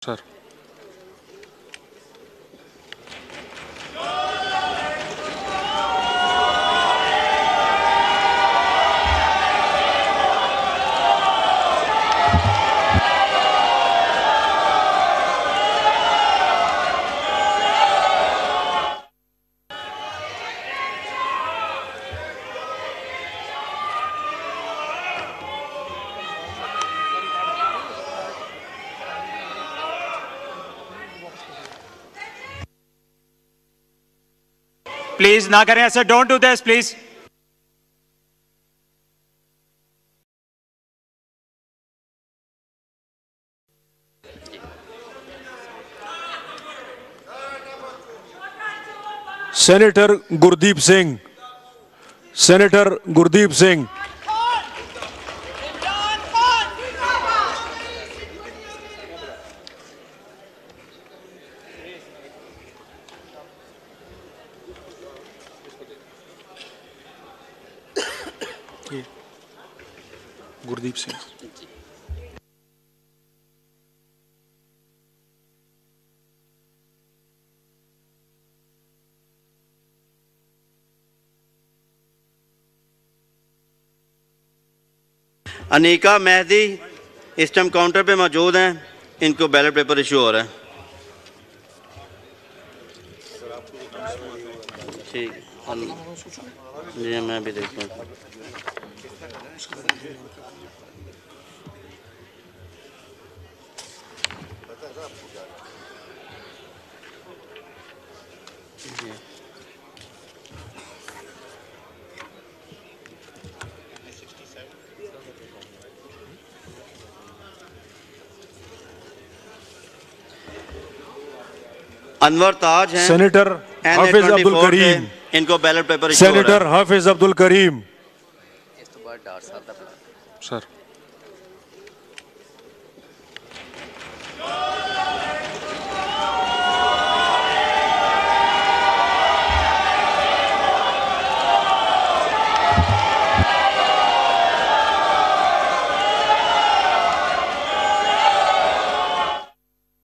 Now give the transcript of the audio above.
Sir please ना करें ऐसे, don't do this please. Senator Gurdeep Singh, senator Gurdeep Singh. Gurdeep Singh. Anika Mehdi इस टाइम काउंटर पे मौजूद हैं, इनको बैलेट पेपर इशू हो रहा है। ठीक जी, मैं भी देखता हूँ। अनवर ताज हैं, सेनेटर हाफिज अब्दुल करीम, इनको बैलेट पेपर इशू हो रहा है। सेनेटर हाफिज अब्दुल करीम। इस तो बाद डॉक्टर साहब दा सर